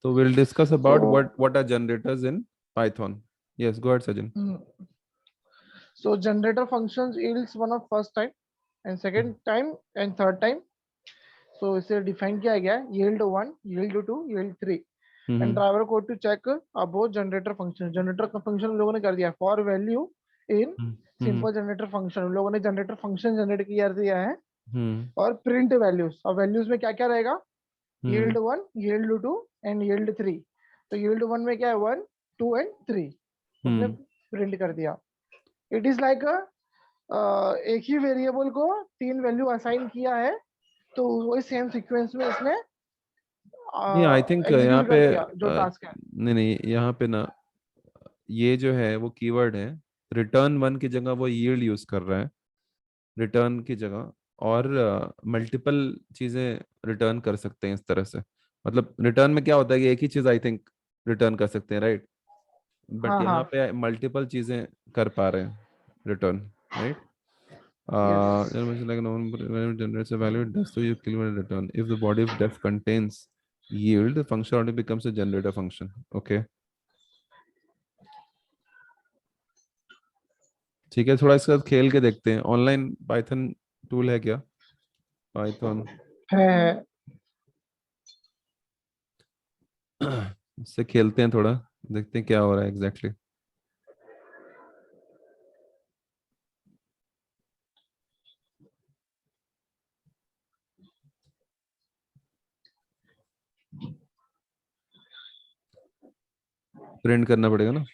So we'll discuss about So what are generators in Python. Yes, go ahead, Sajin. so generator functions yields one of first time and second time and third time. So इसे define किया गया है yield 1, yield 2, yield 3 and driver code to check about generator function. Generator का function हम लोगों ने कर दिया for value in simple generator function. हम लोगों ने generator function generate किया दिया है और print values. और values में क्या क्या रहेगा? yield 1, yield 2 and yield 3. तो yield 1 में क्या है 1, 2 and 3 उसने print कर दिया. It is like एक ही वेरिएबल को 3 वैल्यू असाइन किया है तो वही सेम सीक्वेंस में इसने नहीं, आई थिंक यहाँ एग्जीक्यूट पे कर दिया जो टास्क है. नहीं, यहाँ पे ना ये जो है वो कीवर्ड है, रिटर्न 1 की जगह वो यील्ड यूज कर रहा है रिटर्न की जगह, और मल्टीपल चीजें रिटर्न कर सकते हैं इस तरह से. मतलब रिटर्न में क्या होता है कि एक ही चीज आई थिंक रिटर्न कर सकते हैं, राइट? बट हाँ यहाँ हाँ पे मल्टीपल चीजें कर पा रहे हैं return, right? Yes like when it generates a value, it does so you kill and return. If the body of def contains yield, the function already becomes a generator function. Okay. ठीक है, थोड़ा इसके साथ खेल के देखते हैं. Online Python tool है क्या? पाइथन है. इससे खेलते हैं, थोड़ा देखते हैं क्या हो रहा है एग्जैक्टली. प्रिंट करना पड़ेगा ना.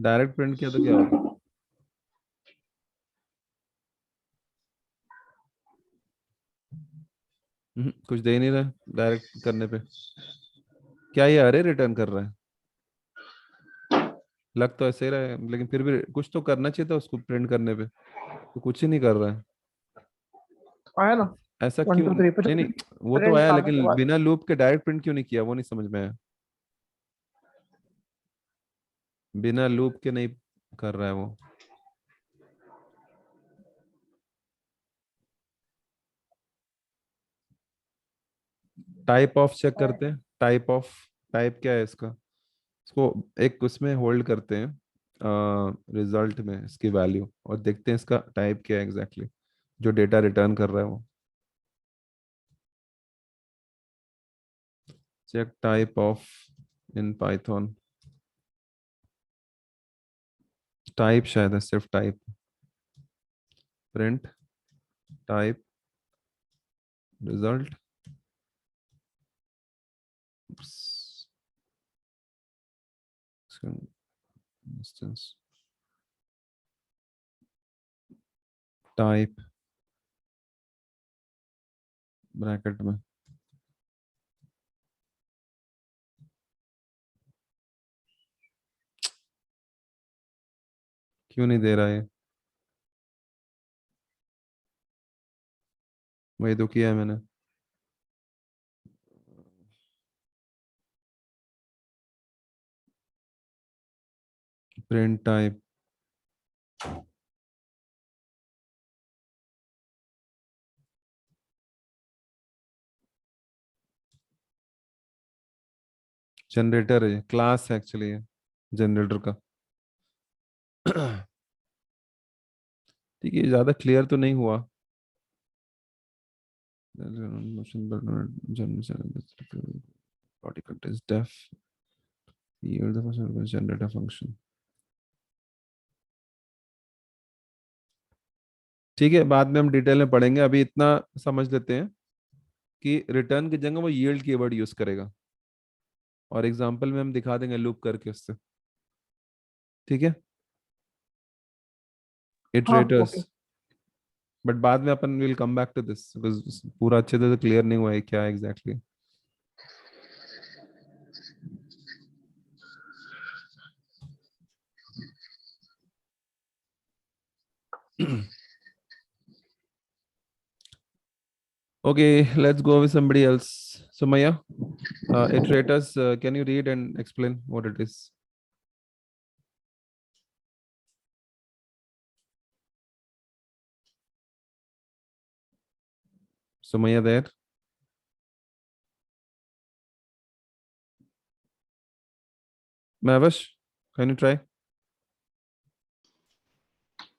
डायरेक्ट प्रिंट किया तो क्या होगा? कुछ दे नहीं रहा डायरेक्ट करने पे. क्या ये अरे रिटर्न कर रहा है? लग तो ऐसे ही रहा है, लेकिन फिर भी कुछ तो करना चाहिए था उसको प्रिंट करने पे, तो कुछ ही नहीं कर रहा है. आया ना ऐसा 1 क्यों? 2 3 नहीं नहीं, वो तो प्रिंट आया, डालने के लेकिन बाद. बिना लूप के डायरेक्ट प्रिंट क्यों नहीं किया, वो नहीं समझ में आया. बिना लूप के नहीं कर रहा है वो. टाइप ऑफ चेक करते हैं. टाइप ऑफ, टाइप क्या है इसका? इसको एक उसमें होल्ड करते हैं रिजल्ट में इसकी वैल्यू, और देखते हैं इसका टाइप क्या है एग्जैक्टली जो डेटा रिटर्न कर रहा है वो. Check type of in Python. Type शायद है, सिर्फ type. Print type result. Instance type bracket में. क्यों नहीं दे रहा है? वही तो किया है मैंने. Print type. जनरेटर है, क्लास है एक्चुअली जनरेटर का. ठीक है, ज्यादा क्लियर तो नहीं हुआ. body contains def yield the function generator function. ठीक है, बाद में हम डिटेल में पढ़ेंगे. अभी इतना समझ लेते हैं कि रिटर्न की जगह वो यील्ड कीवर्ड यूज करेगा, और एग्जांपल में हम दिखा देंगे लूप करके उससे. ठीक है, हाँ इटरेटर्स. ओके. बट बाद में अपन will come back to this, पूरा अच्छे से क्लियर नहीं हुआ है क्या exactly. Okay, let's go with somebody else. So Maya, iterators, can you read and explain what it is? Sumaya there? Mavish, can you try?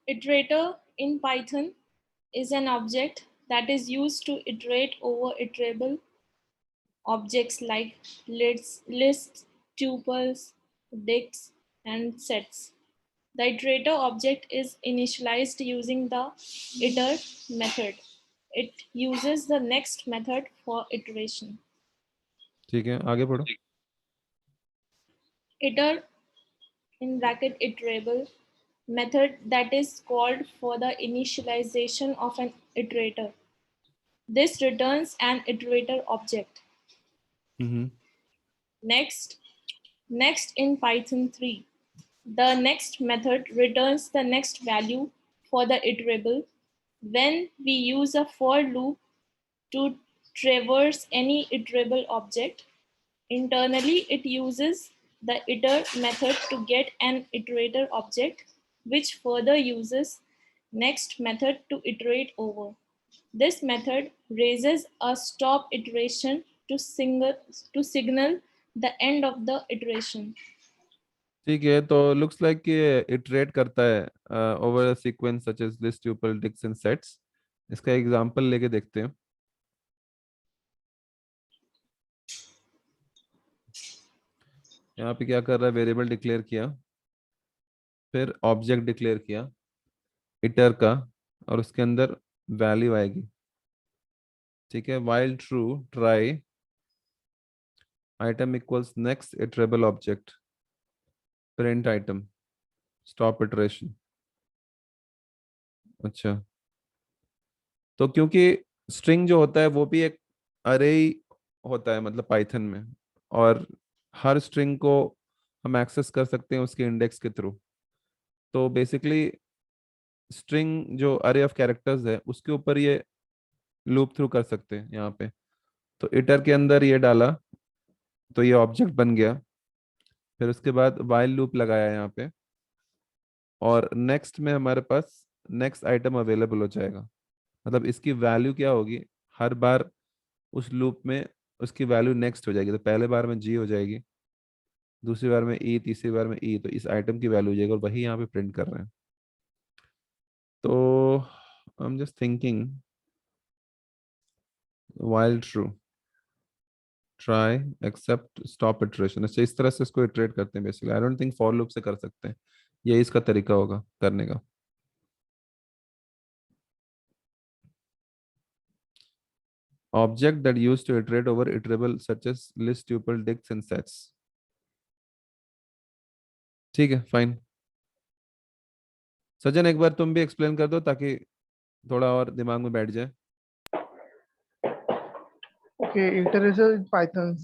Iterator in Python is an object that is used to iterate over iterable objects like lists, tuples, disks, and sets. The iterator object is initialized using the iter method. It uses the next method for iteration. ठीक है, आगे पढ़ो. Iter in bracket iterable method that is called for the initialization of an iterator. This returns an iterator object. Next in Python 3, the next method returns the next value for the iterable. When we use a for loop to traverse any iterable object, internally it uses the iter method to get an iterator object, which further uses next method to iterate over. This method raises a stop iteration to signal the end of the iteration. ठीक है, तो looks like कि iterate करता है over a sequence such as list, tuple, disks and sets. इसका example लेके देखते हैं. यहाँ पे क्या कर रहा है, वेरिएबल डिक्लेयर किया, फिर ऑब्जेक्ट डिक्लेयर किया इटर का, और उसके अंदर वैल्यू आएगी. ठीक है, while true try item equals next iterable object, print item, stop iteration. अच्छा, तो क्योंकि स्ट्रिंग जो होता है वो भी एक अरे ही होता है, मतलब पाइथन में, और हर स्ट्रिंग को हम एक्सेस कर सकते हैं उसके इंडेक्स के थ्रू. तो बेसिकली स्ट्रिंग जो अरे ऑफ कैरेक्टर्स है उसके ऊपर ये लूप थ्रू कर सकते हैं यहाँ पे. तो इटर के अंदर ये डाला तो ये ऑब्जेक्ट बन गया, फिर उसके बाद वाइल लूप लगाया यहाँ पे, और नेक्स्ट में हमारे पास नेक्स्ट आइटम अवेलेबल हो जाएगा. मतलब इसकी वैल्यू क्या होगी, हर बार उस लूप में उसकी वैल्यू नेक्स्ट हो जाएगी. तो पहले बार में जी हो जाएगी, दूसरी बार में ई, तीसरी बार में ई, तो इस आइटम की वैल्यू हो जाएगी, और वही यहाँ पे प्रिंट कर रहे हैं. तो I am just thinking while true try except stop iteration. अच्छा, इस तरह से इसको इटरेट करते हैं basically. I don't think for loop से कर सकते हैं, यही इसका तरीका होगा करने का. Object that used to iterate over iterable such as list, tuple, disks and sets. ठीक है, फाइन. सजन, एक बार तुम भी एक्सप्लेन कर दो ताकि थोड़ा और दिमाग में बैठ जाए. Okay, iteration in Python.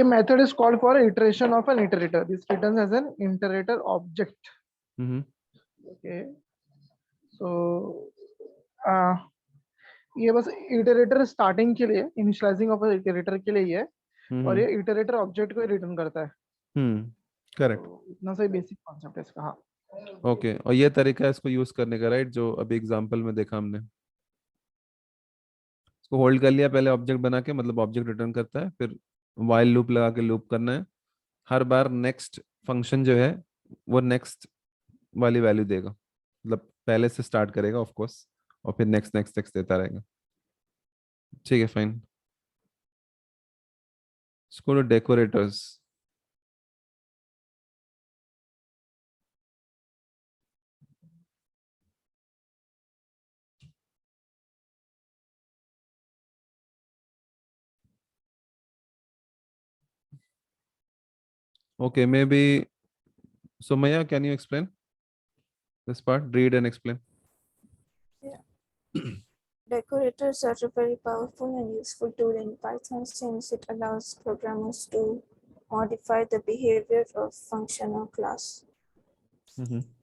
A method is called for iteration of an iterator. This returns as an iterator object. Okay, so ये बस इटरेटर स्टार्टिंग के लिए, इनिशियलाइजिंग ऑफ इटरेटर के लिए है, और ये इटरेटर ऑब्जेक्ट को रिटर्न करता है. करेक्ट. तो इतना सही बेसिक कॉन्सेप्ट है इसका. हाँ, ओके, और ये तरीका है इसको यूज करने का, राइट, जो अभी एग्जांपल में देखा हमने. इसको होल्ड कर लिया पहले ऑब्जेक्ट बना के, मतलब ऑब्जेक्ट रिटर्न करता है, फिर वाइल लूप लगा के लूप करना है. हर बार नेक्स्ट फंक्शन जो है वो नेक्स्ट वाली वैल्यू देगा, मतलब पहले से स्टार्ट करेगा ऑफ कोर्स, और फिर नेक्स्ट नेक्स्ट नेक्स्ट देता रहेगा. ठीक है, फाइन. इसको decorators. Okay, maybe Sumaya, can you explain this part? Read and explain. Yeah. Decorators are a very powerful and useful tool in Python since it allows programmers to modify the behavior of function or class.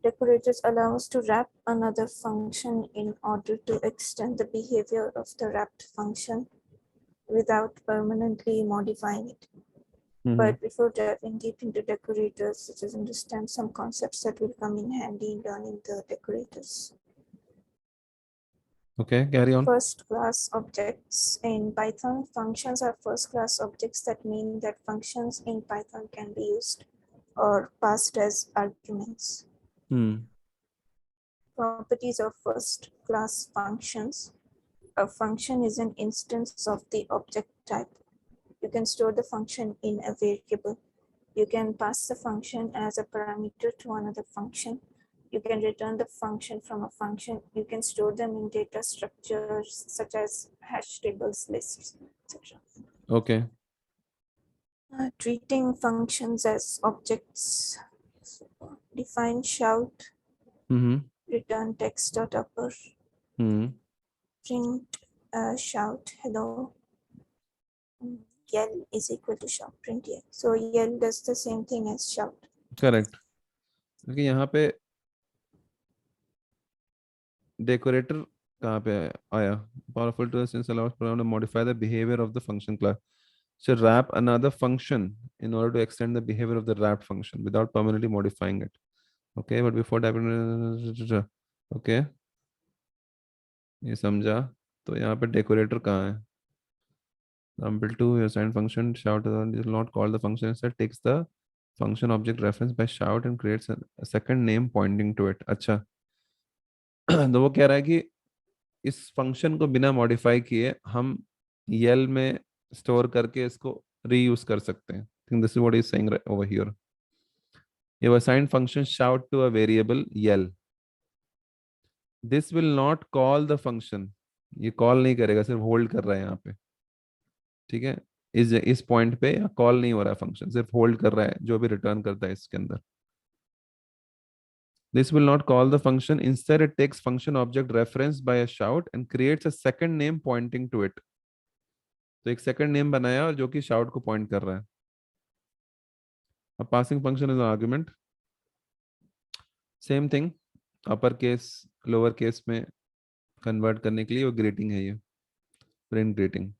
Decorators allow us to wrap another function in order to extend the behavior of the wrapped function without permanently modifying it. But before diving deep into decorators, let us understand some concepts that will come in handy in learning the decorators. Okay, carry on. First class objects in Python. Functions are first class objects. That mean that functions in Python can be used or passed as arguments. Properties of first class functions. A function is an instance of the object type. You can store the function in a variable. You can pass the function as a parameter to another function. You can return the function from a function. You can store them in data structures such as hash tables, lists, etc. Okay. Treating functions as objects. Define shout, return text.upper, print shout hello, yell is equal to shout, print yell. So yell does the same thing as shout. Correct. लेकिन यहाँ पे decorator कहाँ पे आया? Powerful to since allows program to modify the behavior of the function class. So wrap another function in order to extend the behavior of the wrapped function without permanently modifying it. Okay, but before that, okay, ये समझा. तो यहाँ पे decorator कहाँ है? Example 2, your assigned function shout will not call the function, instead takes the function object reference by shout and creates a second name pointing to it. अच्छा. तो वो कह रहा है कि इस फंक्शन को बिना मॉडिफाई किए हम यल में स्टोर करके इसको रीयूज कर सकते हैं. Think this is what is saying over here. You have assigned function shout to a variable yell. This will not call the function. ये कॉल नहीं करेगा, सिर्फ होल्ड कर रहा है यहाँ पे. ठीक है, इस पॉइंट पे कॉल नहीं हो रहा है फंक्शन, सिर्फ होल्ड कर रहा है जो भी रिटर्न करता है इसके अंदर. This will not call the function. Instead, it takes function object reference by a shout and creates a second name pointing to it. तो एक सेकंड नेम बनाया और जो कि शाउट को पॉइंट कर रहा है. अब passing function is argument. Same thing, upper case lower case में कन्वर्ट करने के लिए वो ग्रीटिंग है. ये print greeting.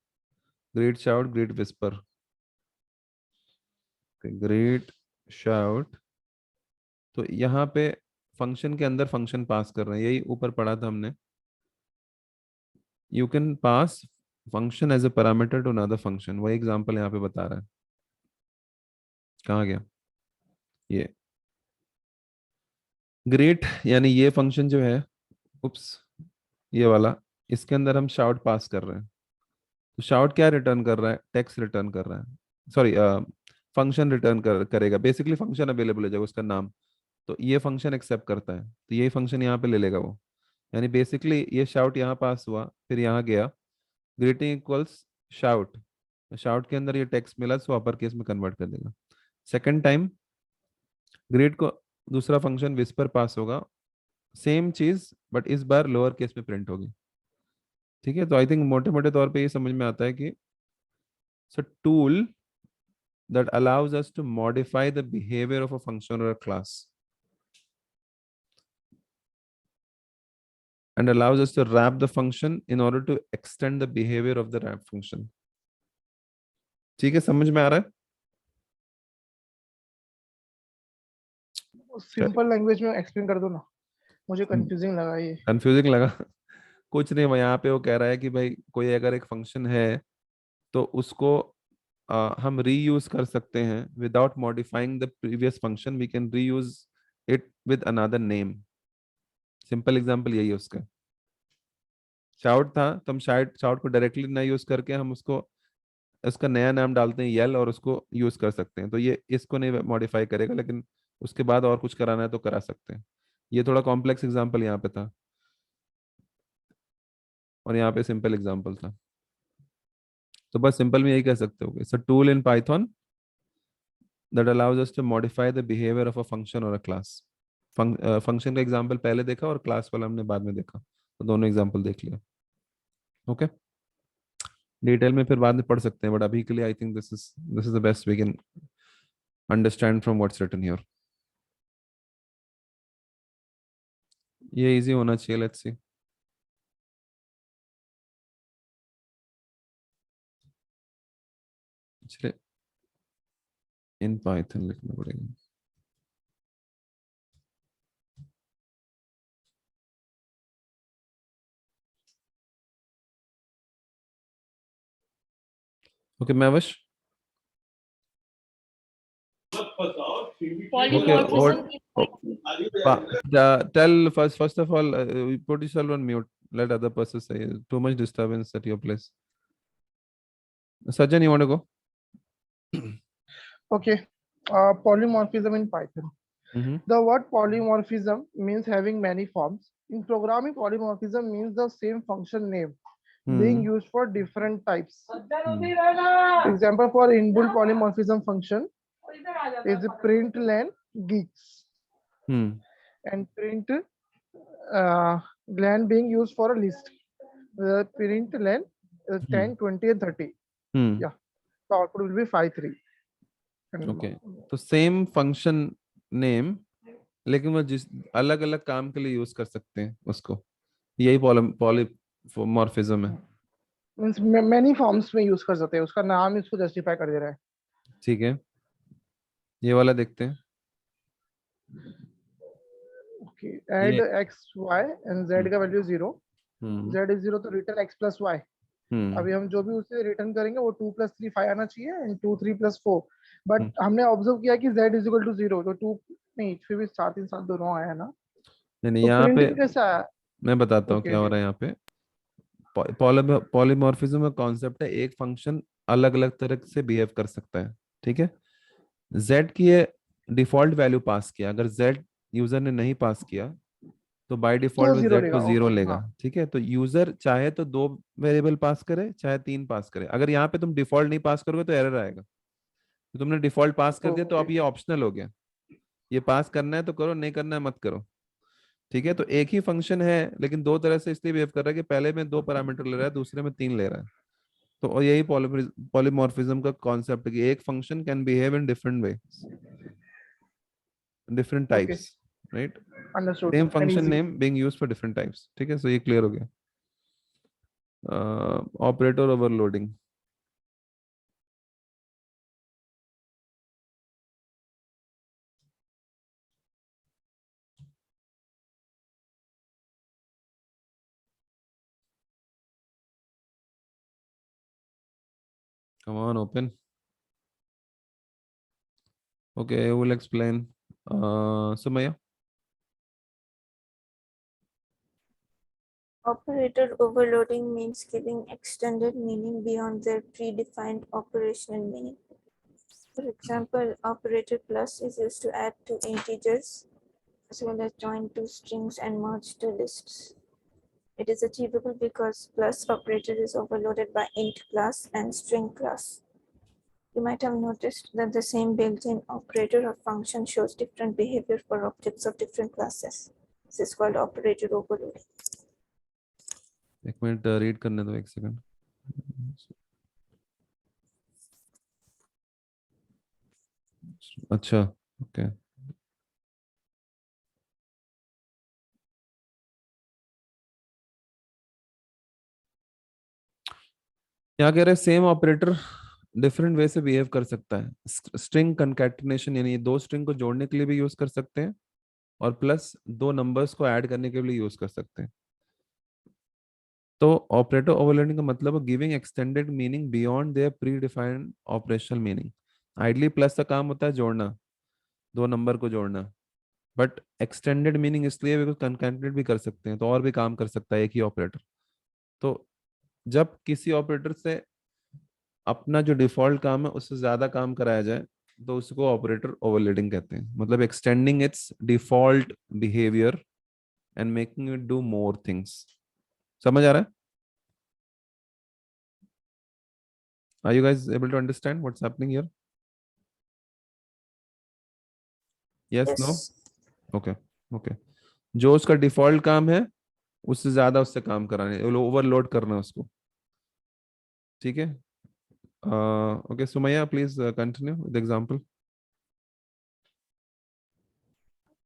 Greet shout, greet whisper. Greet shout. तो यहाँ पे फंक्शन के अंदर फंक्शन पास कर रहे हैं, यही ऊपर पढ़ा था हमने. You can pass function as a parameter to another function. वही एग्जांपल यहाँ पे बता रहा है. कहाँ गया ये ग्रेट? यानी ये फंक्शन जो है, उप्स, ये वाला, इसके अंदर हम शाउट पास कर रहे हैं. तो शाउट क्या रिटर्न कर रहा है? टेक्स्ट रिटर्न कर रहा है. सॉरी, फंक्शन रिटर्न करेगा. बेसिकली फंक्शन अवेलेबल हो जाएगा उसका नाम. तो ये फंक्शन एक्सेप्ट करता है, तो यही फंक्शन यहाँ पे ले लेगा वो. यानी बेसिकली ये शाउट यहाँ पास हुआ, फिर यहाँ गया, ग्रीटिंग इक्वल्स शाउट. शाउट के अंदर ये टेक्स्ट मिला, सो अपर केस में कन्वर्ट कर देगा. सेकंड टाइम ग्रीट को दूसरा फंक्शन विस्पर पास होगा, सेम चीज बट इस बार लोअर केस में प्रिंट होगी. ठीक है, तो आई थिंक मोटे मोटे तौर पे ये समझ में आता है कि it's a tool that allows us to modify the behavior of a function or a class and allows us to wrap the function in order to extend the behavior of the wrap function. ठीक है, समझ में आ रहा है? Simple language में explain कर दो ना, मुझे कंफ्यूजिंग लगा ये. कंफ्यूजिंग लगा? कुछ नहीं, वो यहाँ पे वो कह रहा है कि भाई कोई अगर एक फंक्शन है तो उसको हम रीयूज कर सकते हैं without modifying the previous function. We can reuse it with another name. Simple example यही है उसका. शाउट था तो हम शाउट को डायरेक्टली ना यूज करके हम उसको इसका नया नाम डालते हैं यल और उसको यूज कर सकते हैं. तो ये इसको नहीं मॉडिफाई करेगा, लेकिन उसके बाद और कुछ कराना है तो करा सकते हैं. ये थोड़ा कॉम्प्लेक्स एग्जांपल यहाँ पे था और यहाँ पे सिंपल एग्जांपल था. तो बस सिंपल में यही कह सकते हो, it's a tool in Python that allows us to modify the behavior of a function or a class. Function का एग्जांपल पहले देखा और क्लास वाला हमने बाद में देखा, तो दोनों एग्जांपल देख लिया. ओके, डिटेल में फिर बाद में पढ़ सकते हैं, बट अभी के लिए I think this is the best we can understand from what's written here. ये इजी होना चाहिए. Let's see. चलिए, इन पाइथन लिखना पड़ेगा. Okay, Mavish. Polymorphism in Tell first of all, put yourself on mute. Let other person say. Too much disturbance at your place. Sajjan, you want to go? Okay. Polymorphism in Python. Mm-hmm. The word polymorphism means having many forms. In programming, polymorphism means the same function name being used for different types. Example for inbuilt polymorphism function is println geeks and print len being used for a list. Println 10, 20 and 30. Yeah. The output will be 5, 3. Okay, तो same function name, लेकिन वो जिस अलग अलग काम के लिए use कर सकते हैं उसको, यही पॉलीमॉर्फिज्म है. मींस मेनी फॉर्म्स में यूज कर सकते हैं, उसका नाम इसको जस्टिफाई कर दे रहा है. ठीक है, ये वाला देखते हैं. Okay, add x y and z का वैल्यू 0. जेड इज 0 तो रिटर्न एक्स प्लस वाई. अभी हम जो भी उसे रिटर्न करेंगे वो 2 + 3 5 आना चाहिए एंड 2 3 + 4. बट हमने ऑब्जर्व किया कि z = 0, तो 2 नहीं, फिर भी 4 3 7 दोनों आया ना. नहीं, तो यहाँ पे प्रिंटिंग कैसा है? मैं बताता हूँ क्या हो रहा है. यहाँ पे पॉलीमॉर्फिज्म का कॉन्सेप्ट है, एक फंक्शन अलग अलग तरह से बिहेव कर सकता है. ठीक है, z की ये डिफॉल्ट वैल्यू पास किया, अगर z यूजर ने नहीं पास किया तो बाय डिफॉल्ट तो में जीरो z लेगा. को 0 ओके, लेगा. हाँ. ठीक है, तो यूजर चाहे तो 2 वेरिएबल पास करे, चाहे 3 पास करे. अगर यहाँ पे तुम डिफॉल्ट नहीं पास करोगे तो एरर आएगा. तो तुमने डिफॉल्ट पास कर दिया तो अब ये ऑप्शनल हो गया. ये पास करना है तो करो, नहीं करना है मत करो. ठीक है, तो एक ही फंक्शन है लेकिन दो तरह से इसलिए बिहेव कर रहा है कि पहले में 2 पैरामीटर ले रहा है, दूसरे में 3 ले रहा है. तो और यही पॉलीमॉर्फिज्म का कॉन्सेप्ट है कि एक function can behave in different way, different types, right. Understood same and function easy. Name being used for different types. ठीक है, सो ये क्लियर हो गया. Operator overloading. Come on, open. Okay, we'll explain. Sumaya. Operator overloading means giving extended meaning beyond their predefined operational meaning. For example, operator plus is used to add two integers as well as join two strings and merge two lists. It is achievable because plus operator is overloaded by int plus and string plus. You might have noticed that the same built-in operator or function shows different behavior for objects of different classes. This is called operator overloading. एक minute read करने दो, एक second. अच्छा, okay. यहाँ कह रहे same operator different way से behave कर सकता है. स्ट्रिंग कंकैटिनेशन यानी 2 स्ट्रिंग को जोड़ने के लिए भी यूज कर सकते हैं और प्लस 2 नंबर्स को ऐड करने के लिए यूज कर सकते हैं. तो ऑपरेटर ओवरलोडिंग का मतलब है giving extended meaning beyond their pre defined operational meaning. Ideally plus का काम होता है जोड़ना, 2 नंबर को जोड़ना, बट एक्सटेंडेड मीनिंग इसलिए बिकॉज कंकैटिनेट भी कर सकते हैं, तो और भी काम कर सकता है एक ही ऑपरेटर. तो जब किसी ऑपरेटर से अपना जो डिफॉल्ट काम है उससे ज्यादा काम कराया जाए तो उसको ऑपरेटर ओवरलोडिंग कहते हैं. मतलब extending its default behaviour and making it do more things. समझ आ रहा है? Are you guys able to understand what's happening here? Yes, no? Okay, okay. जो उसका डिफॉल्ट काम है उससे ज्यादा उससे काम कराने, ओवरलोड करना उसको. ठीक है. Okay, Sumaya, please continue with the example.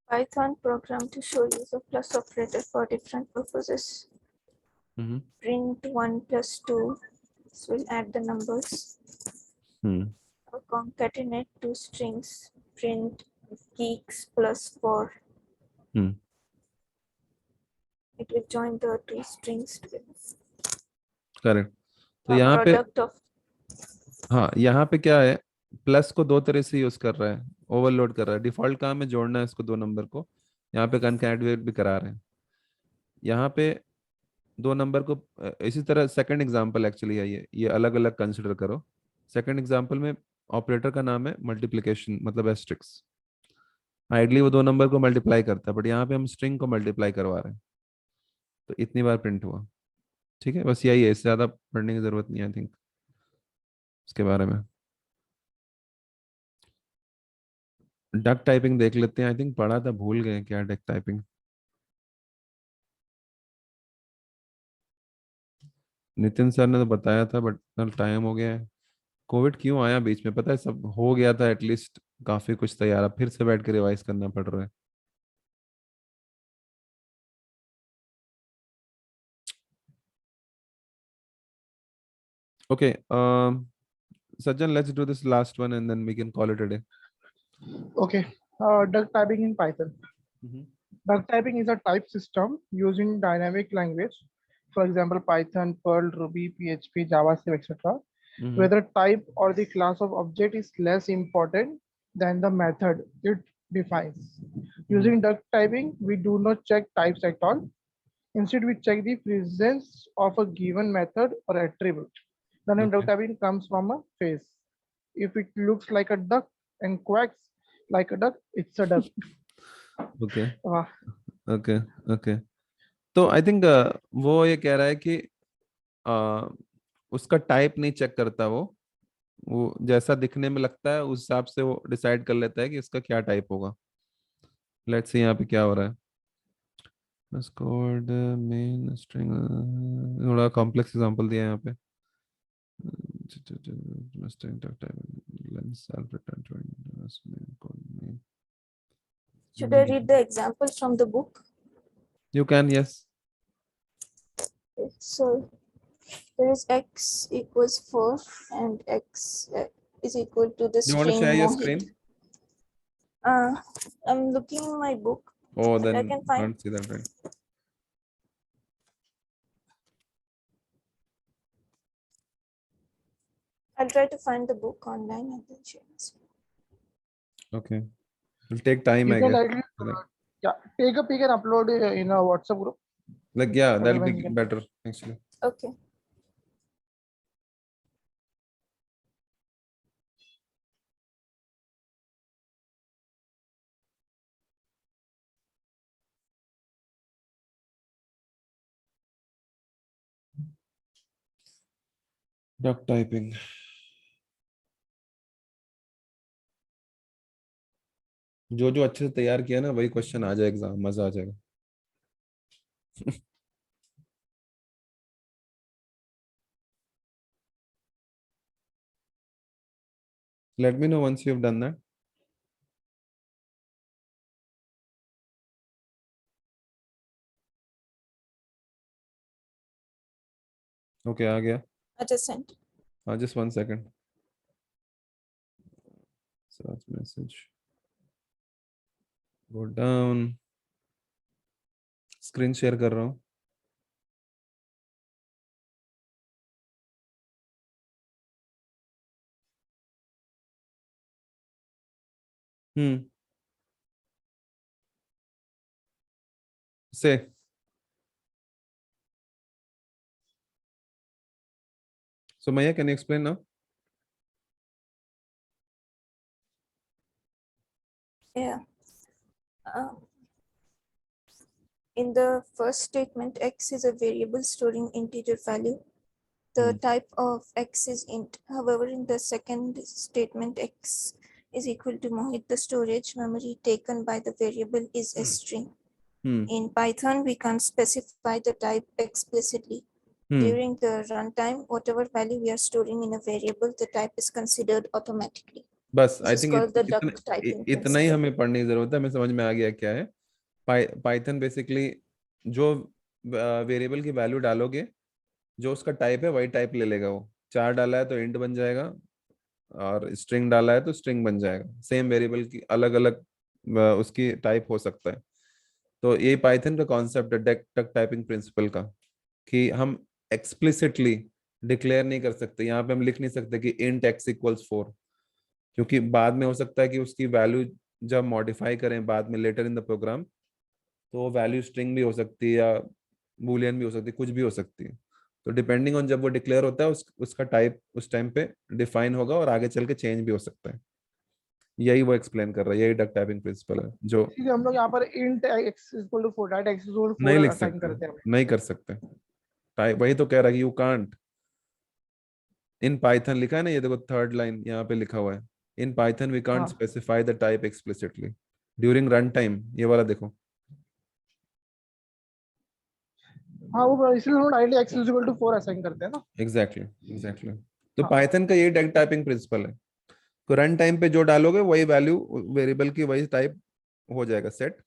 Python program to show use of plus operator for different purposes. Print 1 plus 2, this will add the numbers. Or concatenate two strings, print geeks plus 4. It will join the two strings together. Correct. तो यहाँ पे हाँ, यहाँ पे क्या है, plus को दो तरह से यूज कर रहा है, ओवरलोड कर रहा है। डिफॉल्ट काम है जोड़ना है इसको दो नंबर को, यहाँ पे कनकैटिनेट भी करा रहे हैं। यहाँ पे दो नंबर को इसी तरह सेकंड एग्जांपल एक्चुअली है, ये अलग अलग कंसिडर करो। सेकंड एग्जांपल में ऑपरेटर का नाम है मल्टीप्लिकेशन, मतलब एस्ट्रिक्स। आइडली वो दो नंबर को मल्टीप्लाई करता है, बट यहाँ पे हम स्ट्रिंग को मल्टीप्लाई करवा रहे हैं, तो इतनी बार प्रिंट हुआ। ठीक है, बस यही है, इससे ज्यादा पढ़ने की जरूरत नहीं है आई थिंक इसके बारे में। डक टाइपिंग देख लेते हैं, आई थिंक पढ़ा था, भूल गए क्या डक टाइपिंग। नितिन सर ने तो बताया था, बट टाइम हो गया है। कोविड क्यों आया बीच में, पता है, सब हो गया था एटलीस्ट, काफी कुछ तैयार, अब फिर से बैठ के रिवाइज करना पड़ रहा है। Okay, Sajjan, let's do this last one and then we can call it a day. Okay. Duck typing in Python. Duck typing is a type system used in dynamic language, for example, Python, Perl, Ruby, PHP, JavaScript, etc. Whether type or the class of object is less important than the method it defines. Using duck typing, we do not check types at all. Instead, we check the presence of a given method or attribute. The name duck Okay. typing comes from a phrase. If it looks like a duck and quacks like a duck, it's a duck. Okay. वाह, Okay. Okay. तो I think वो ये कह रहा है कि उसका type नहीं चेक करता वो जैसा दिखने में लगता है उस हिसाब से वो डिसाइड कर लेता है कि इसका क्या टाइप होगा। लेट्स सी यहाँ पे क्या हो रहा है। कोड मेन स्ट्रिंग, थोड़ा कॉम्प्लेक्स एग्जांपल दिया है यहाँ पे। Should I read the example from the book? You can, yes. So there is x equals 4 and x is equal to the You want to string share your Mohit. screen? I'm looking in my book. Oh, but I then can find. can't see that right. I'll try to find the book online and then share my screen. Okay. It'll take time, you I can guess. directly take a pic and upload it in a WhatsApp group. Like, yeah, that'll Everyone be can- better, actually. Okay. Duck typing. जो जो अच्छे से तैयार किया ना वही question आ जाए exam, मजा आ जाएगा। Let me know once you've done that. Okay, आ गया। I just sent. Just 1 second. Search message. Go down. Screen share कर रहा हूँ। Say. So Maya, can you explain now? Yeah. In the first statement, x is a variable storing integer value. The type of x is int. However, in the second statement, x is equal to Mohit. The storage memory taken by the variable is a string. In Python, we can't specify the type explicitly. During the runtime, whatever value we are storing in a variable, the type is considered automatically. बस आई This is think called the duck typing इतना ही principle. हमें पढ़ने की जरूरत है, हमें समझ में आ गया क्या है। पाइथन बेसिकली जो वेरिएबल की वैल्यू डालोगे, जो उसका टाइप है वही टाइप ले लेगा। वो 4 डाला है तो इंट बन जाएगा, और स्ट्रिंग डाला है तो स्ट्रिंग बन जाएगा। सेम वेरिएबल की अलग अलग उसकी टाइप हो सकता है। तो ये पाइथन का कॉन्सेप्ट है डक टाइपिंग प्रिंसिपल का, कि हम एक्सप्लिसिटली डिक्लेयर नहीं कर सकते। यहाँ पे हम लिख नहीं सकते कि इंट x इक्वल्स 4, क्योंकि बाद में हो सकता है कि उसकी वैल्यू जब मॉडिफाई करें बाद में लेटर इन द प्रोग्राम, तो वैल्यू स्ट्रिंग भी हो सकती है या बूलियन भी हो सकती है, कुछ भी हो सकती है। तो डिपेंडिंग ऑन जब वो डिक्लेयर होता है उसका टाइप उस टाइम पे डिफाइन होगा और आगे चल के चेंज भी हो सकता है। यही वो एक्सप्लेन कर रहा है, यही डक टाइपिंग प्रिंसिपल है जो इसीलिए हम लोग यहाँ पर int x equal to 4 direct x equal to नहीं 4 लिख असाइन सकते, करते हैं हमें। नहीं कर सकते। टाइप वही तो कह रहा है कि यू कांट इन पाइथन, लिखा है ना, ये देखो थर्ड लाइन यहाँ पे लिखा हुआ है, इन पाइथन वी कांट हाँ specify the type explicitly during run time. ये वाला देखो, हाँ, वो इसलिए हम directly x equal to 4 assign करते हैं ना। Exactly exactly. तो हाँ पाइथन का ये डक टाइपिंग प्रिंसिपल है। तो रन टाइम पे जो डालोगे वही वैल्यू वेरिएबल की वही टाइप हो जाएगा सेट,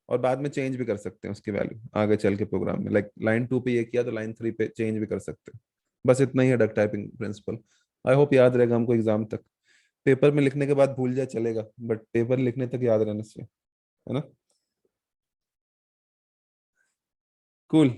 और बाद में चेंज भी कर सकते हैं उसकी वैल्यू आगे चल के प्रोग्राम में। लाइक लाइन 2 पे ये किया तो लाइन 3 पे चेंज भी कर सकते हैं। बस इतना ही है duck typing principle. I hope याद रहेगा हमको एग्जाम तक। पेपर में लिखने के बाद भूल जाए चलेगा, बट पेपर लिखने तक याद रहना चाहिए, है ना। कूल।